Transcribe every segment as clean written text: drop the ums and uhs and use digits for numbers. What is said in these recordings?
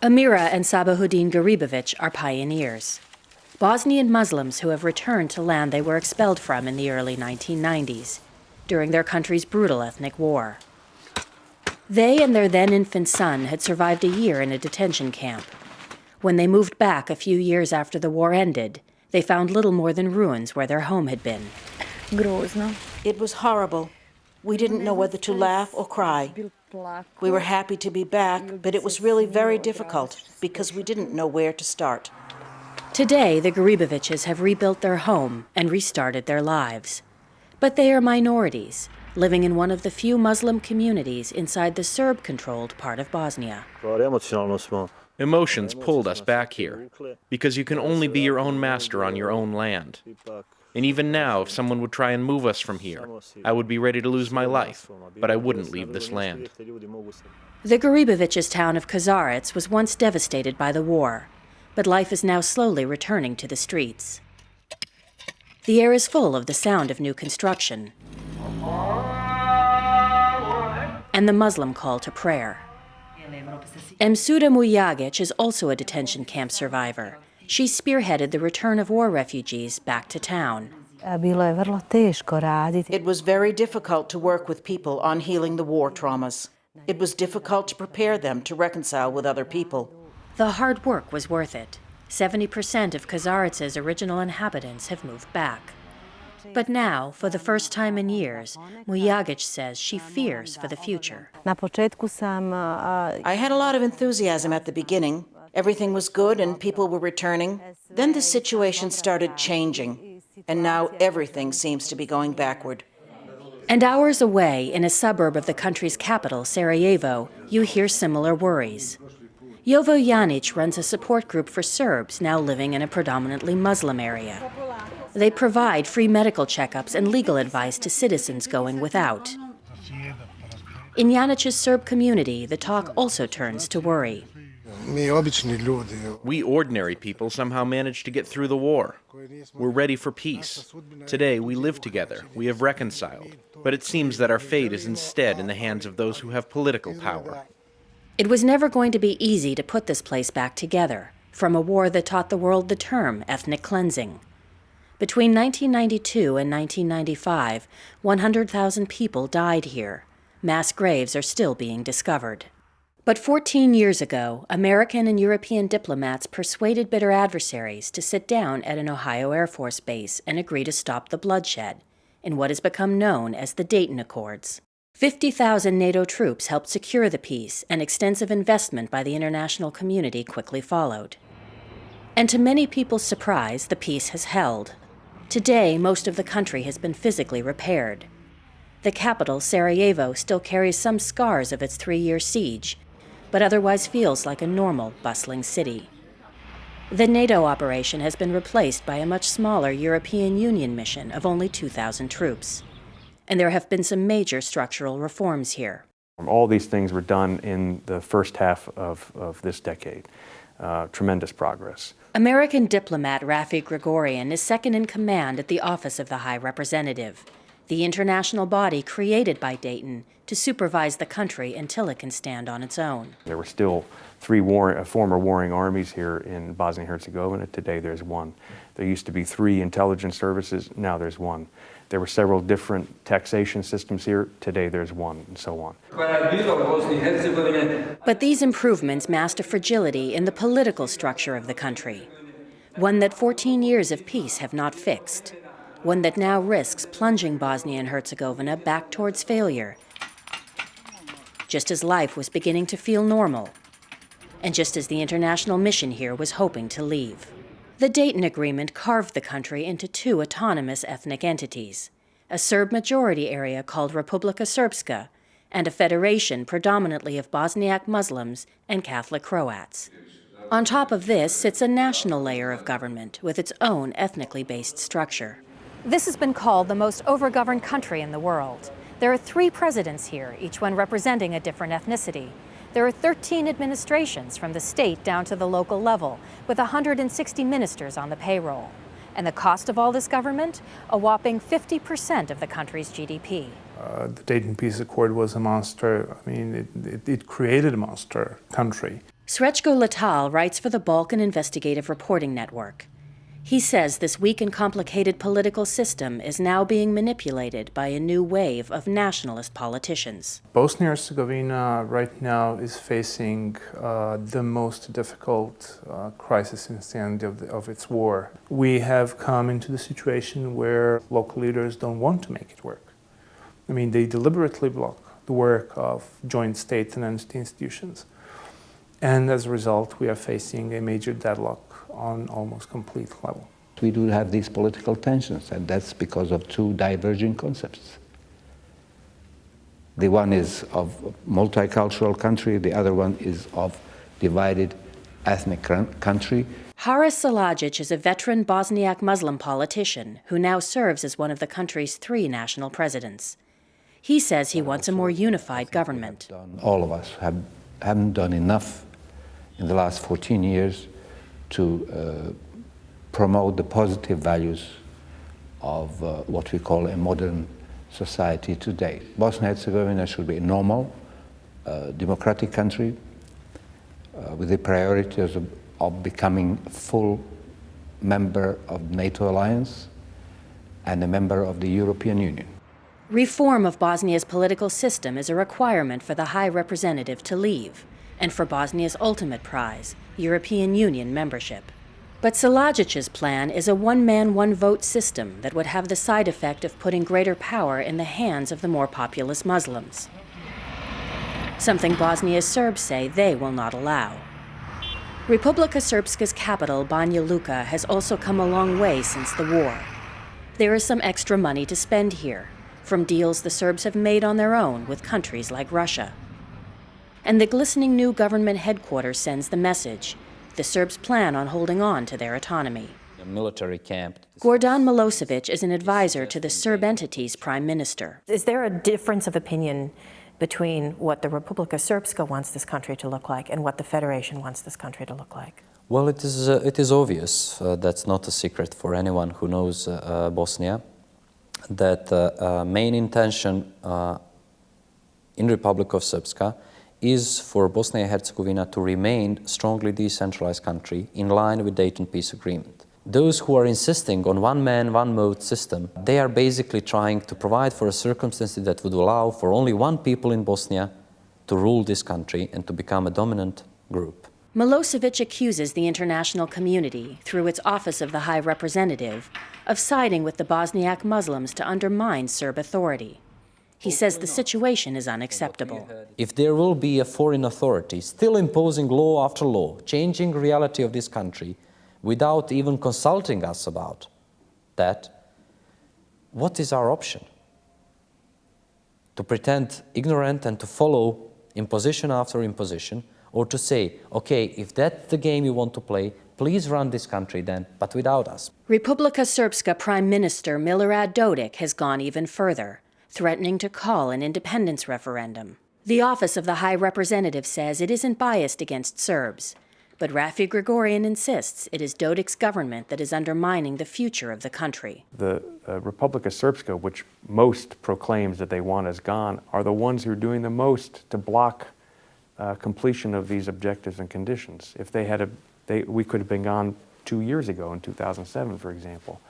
Amira and Sabahuddin Garibovic are pioneers, Bosnian Muslims who have returned to land they were expelled from in the early 1990s, during their country's brutal ethnic war. They and their then-infant son had survived a year in a detention camp. When they moved back a few years after the war ended, they found little more than ruins where their home had been. It was horrible. We didn't know whether to laugh or cry. We were happy to be back, but it was really very difficult because we didn't know where to start. Today, the Garibovics have rebuilt their home and restarted their lives. But they are minorities, living in one of the few Muslim communities inside the Serb-controlled part of Bosnia. Emotions pulled us back here, because you can only be your own master on your own land. And even now, if someone would try and move us from here, I would be ready to lose my life, but I wouldn't leave this land. The Garibovics' town of Kazarets was once devastated by the war, but life is now slowly returning to the streets. The air is full of the sound of new construction and the Muslim call to prayer. Emsuda Mujagic is also a detention camp survivor. She spearheaded the return of war refugees back to town. It was very difficult to work with people on healing the war traumas. It was difficult to prepare them to reconcile with other people. The hard work was worth it. 70% of Kazarets' original inhabitants have moved back. But now, for the first time in years, Mujagic says she fears for the future. I had a lot of enthusiasm at the beginning. Everything was good and people were returning. Then the situation started changing, and now everything seems to be going backward. And hours away, in a suburb of the country's capital, Sarajevo, you hear similar worries. Jovo Janic runs a support group for Serbs now living in a predominantly Muslim area. They provide free medical checkups and legal advice to citizens going without. In Janic's Serb community, the talk also turns to worry. We ordinary people somehow managed to get through the war. We're ready for peace. Today we live together, we have reconciled. But it seems that our fate is instead in the hands of those who have political power. It was never going to be easy to put this place back together, from a war that taught the world the term ethnic cleansing. Between 1992 and 1995, 100,000 people died here. Mass graves are still being discovered. But 14 years ago, American and European diplomats persuaded bitter adversaries to sit down at an Ohio Air Force base and agree to stop the bloodshed in what has become known as the Dayton Accords. 50,000 NATO troops helped secure the peace, and extensive investment by the international community quickly followed. And to many people's surprise, the peace has held. Today, most of the country has been physically repaired. The capital, Sarajevo, still carries some scars of its 3-year siege, but otherwise feels like a normal, bustling city. The NATO operation has been replaced by a much smaller European Union mission of only 2,000 troops. And there have been some major structural reforms here. All these things were done in the first half of this decade. Tremendous progress. American diplomat Rafi Gregorian is second in command at the Office of the High Representative, the international body created by Dayton to supervise the country until it can stand on its own. There were still 3 former warring armies here in Bosnia and Herzegovina. Today there's 1. There used to be 3 intelligence services. Now there's 1. There were several different taxation systems here. Today there's 1, and so on. But these improvements masked a fragility in the political structure of the country, one that 14 years of peace have not fixed, one that now risks plunging Bosnia and Herzegovina back towards failure, just as life was beginning to feel normal, and just as the international mission here was hoping to leave. The Dayton Agreement carved the country into 2 autonomous ethnic entities, a Serb-majority area called Republika Srpska, and a federation predominantly of Bosniak Muslims and Catholic Croats. On top of this sits a national layer of government with its own ethnically based structure. This has been called the most overgoverned country in the world. There are 3 presidents here, each one representing a different ethnicity. There are 13 administrations from the state down to the local level, with 160 ministers on the payroll. And the cost of all this government? A whopping 50% of the country's GDP. The Dayton Peace Accord was a monster. I mean, it created a monster country. Srečko Letal writes for the Balkan Investigative Reporting Network. He says this weak and complicated political system is now being manipulated by a new wave of nationalist politicians. Bosnia and Herzegovina right now is facing the most difficult crisis since the end of its war. We have come into the situation where local leaders don't want to make it work. I mean, they deliberately block the work of joint state and entity institutions. And as a result, we are facing a major deadlock on almost complete level. We do have these political tensions, and that's because of two diverging concepts. The one is of multicultural country, the other one is of divided ethnic country. Haris Salajic is a veteran Bosniak Muslim politician who now serves as one of the country's 3 national presidents. He says he wants a more unified government. All of us haven't done enough in the last 14 years to promote the positive values of what we call a modern society today. Bosnia and Herzegovina should be a normal, democratic country with the priorities of becoming a full member of the NATO alliance and a member of the European Union. Reform of Bosnia's political system is a requirement for the High Representative to leave, and for Bosnia's ultimate prize, European Union membership. But Salajic's plan is a one-man, one-vote system that would have the side effect of putting greater power in the hands of the more populous Muslims, something Bosnia's Serbs say they will not allow. Republika Srpska's capital, Banja Luka, has also come a long way since the war. There is some extra money to spend here, from deals the Serbs have made on their own with countries like Russia. And the glistening new government headquarters sends the message: the Serbs plan on holding on to their autonomy. A military camp. Gordan Milosevic is an advisor to the Serb entity's prime minister. Is there a difference of opinion between what the Republika Srpska wants this country to look like and what the Federation wants this country to look like? Well, it is obvious, that's not a secret for anyone who knows Bosnia, that main intention in Republic of Srpska is for Bosnia and Herzegovina to remain strongly decentralized country in line with Dayton Peace Agreement. Those who are insisting on one-man, one-vote system, they are basically trying to provide for a circumstance that would allow for only one people in Bosnia to rule this country and to become a dominant group. Milosevic accuses the international community, through its Office of the High Representative, of siding with the Bosniak Muslims to undermine Serb authority. He says the situation is unacceptable. If there will be a foreign authority still imposing law after law, changing reality of this country, without even consulting us about that, what is our option? To pretend ignorant and to follow imposition after imposition, or to say, okay, if that's the game you want to play, please run this country then, but without us. Republika Srpska Prime Minister Milorad Dodik has gone even further, threatening to call an independence referendum. The Office of the High Representative says it isn't biased against Serbs, but Rafi Grigorian insists it is Dodik's government that is undermining the future of the country. The Republika Srpska, which most proclaims that they want us gone, are the ones who are doing the most to block completion of these objectives and conditions. If they had we could have been gone 2 years ago, in 2007, for example,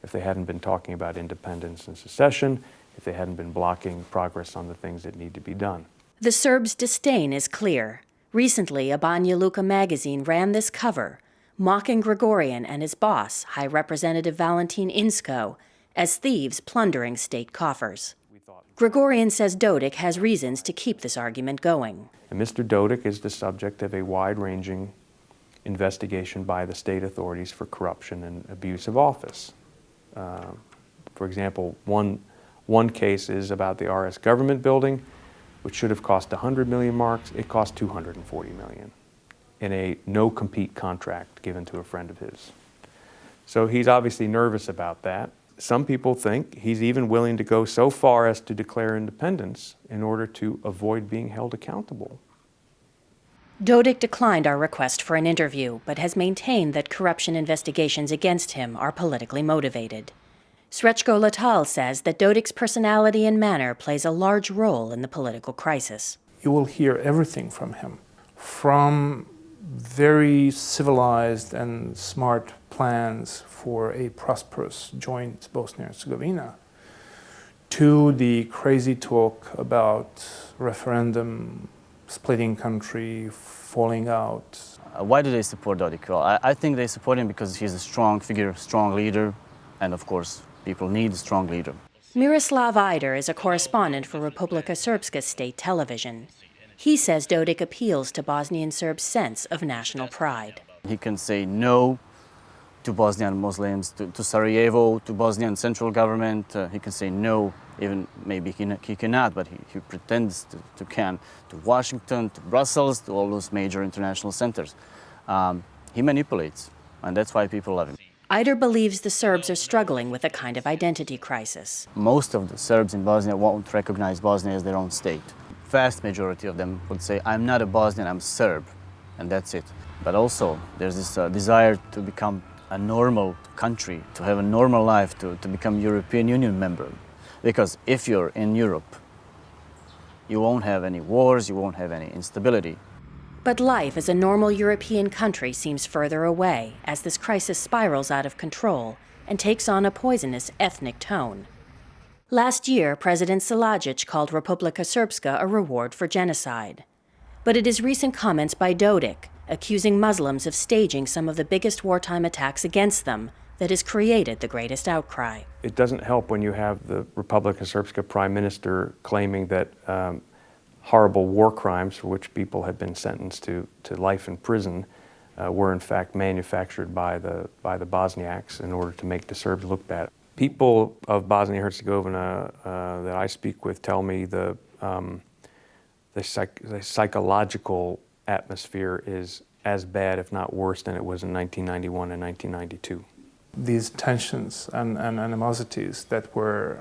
if they hadn't been talking about independence and secession, if they hadn't been blocking progress on the things that need to be done. The Serbs' disdain is clear. Recently, a Banja Luka magazine ran this cover, mocking Grigorian and his boss, High Representative Valentin Inzko, as thieves plundering state coffers. Grigorian says Dodik has reasons to keep this argument going. And Mr. Dodik is the subject of a wide-ranging investigation by the state authorities for corruption and abuse of office. For example, one case is about the RS government building, which should have cost 100 million marks. It cost 240 million in a no-compete contract given to a friend of his. So he's obviously nervous about that. Some people think he's even willing to go so far as to declare independence in order to avoid being held accountable. Dodik declined our request for an interview, but has maintained that corruption investigations against him are politically motivated. Srečko Letal says that Dodik's personality and manner plays a large role in the political crisis. You will hear everything from him, from very civilized and smart plans for a prosperous joint Bosnia and Herzegovina, to the crazy talk about referendum, splitting country, falling out. Why do they support Dodik? Well, I think they support him because he's a strong figure, strong leader, and of course, people need a strong leader. Miroslav Ajder is a correspondent for Republika Srpska state television. He says Dodik appeals to Bosnian Serbs' sense of national pride. He can say no to Bosnian Muslims, to Sarajevo, to Bosnian central government. He can say no, even maybe he cannot, but he pretends to can, to Washington, to Brussels, to all those major international centers. He manipulates, and that's why people love him. Ajder believes the Serbs are struggling with a kind of identity crisis. Most of the Serbs in Bosnia won't recognize Bosnia as their own state. Vast majority of them would say, I'm not a Bosnian, I'm Serb, and that's it. But also, there's this desire to become a normal country, to have a normal life, to become European Union member. Because if you're in Europe, you won't have any wars, you won't have any instability. But life as a normal European country seems further away as this crisis spirals out of control and takes on a poisonous ethnic tone. Last year, President Silajic called Republika Srpska a reward for genocide. But it is recent comments by Dodik, accusing Muslims of staging some of the biggest wartime attacks against them, that has created the greatest outcry. It doesn't help when you have the Republika Srpska Prime Minister claiming that horrible war crimes for which people had been sentenced to life in prison were in fact manufactured by the Bosniaks in order to make the Serbs look bad. People of Bosnia and Herzegovina that I speak with tell me the psychological atmosphere is as bad, if not worse, than it was in 1991 and 1992. These tensions and animosities that were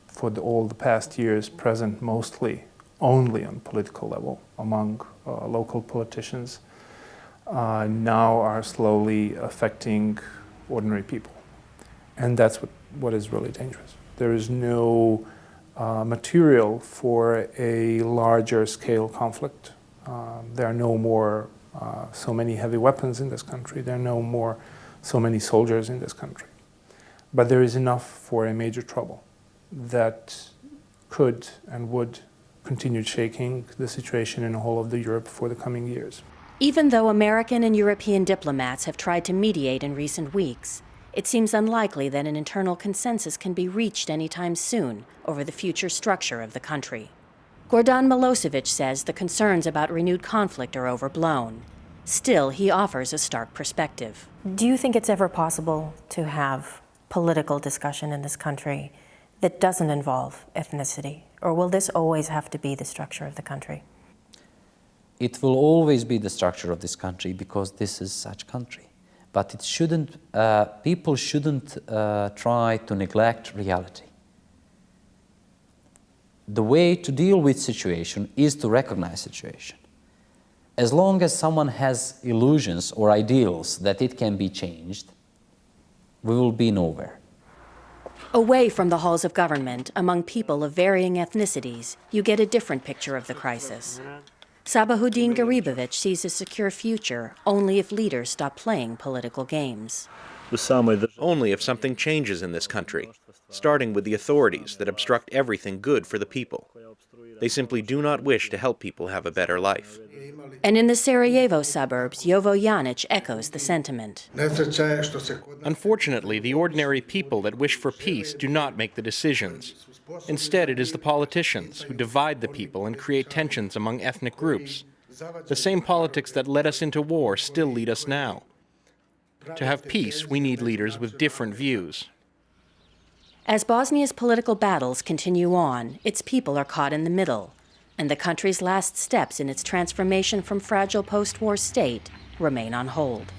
for all the past years present mostly only on political level among local politicians now are slowly affecting ordinary people. And that's what is really dangerous. There is no material for a larger scale conflict. There are no more so many heavy weapons in this country. There are no more so many soldiers in this country. But there is enough for a major trouble that could and would continue shaking the situation in the whole of the Europe for the coming years. Even though American and European diplomats have tried to mediate in recent weeks, it seems unlikely that an internal consensus can be reached anytime soon over the future structure of the country. Gordan Milosevic says the concerns about renewed conflict are overblown. Still, he offers a stark perspective. Do you think it's ever possible to have political discussion in this country that doesn't involve ethnicity? Or will this always have to be the structure of the country? It will always be the structure of this country because this is such country. But it shouldn't, people shouldn't try to neglect reality. The way to deal with situation is to recognize situation. As long as someone has illusions or ideals that it can be changed, we will be nowhere. Away from the halls of government, among people of varying ethnicities, you get a different picture of the crisis. Sabahuddin Garibovic sees a secure future only if leaders stop playing political games. Only if something changes in this country, starting with the authorities that obstruct everything good for the people. They simply do not wish to help people have a better life. And in the Sarajevo suburbs, Jovo Janic echoes the sentiment. Unfortunately, the ordinary people that wish for peace do not make the decisions. Instead, it is the politicians who divide the people and create tensions among ethnic groups. The same politics that led us into war still lead us now. To have peace, we need leaders with different views. As Bosnia's political battles continue on, its people are caught in the middle, and the country's last steps in its transformation from fragile post-war state remain on hold.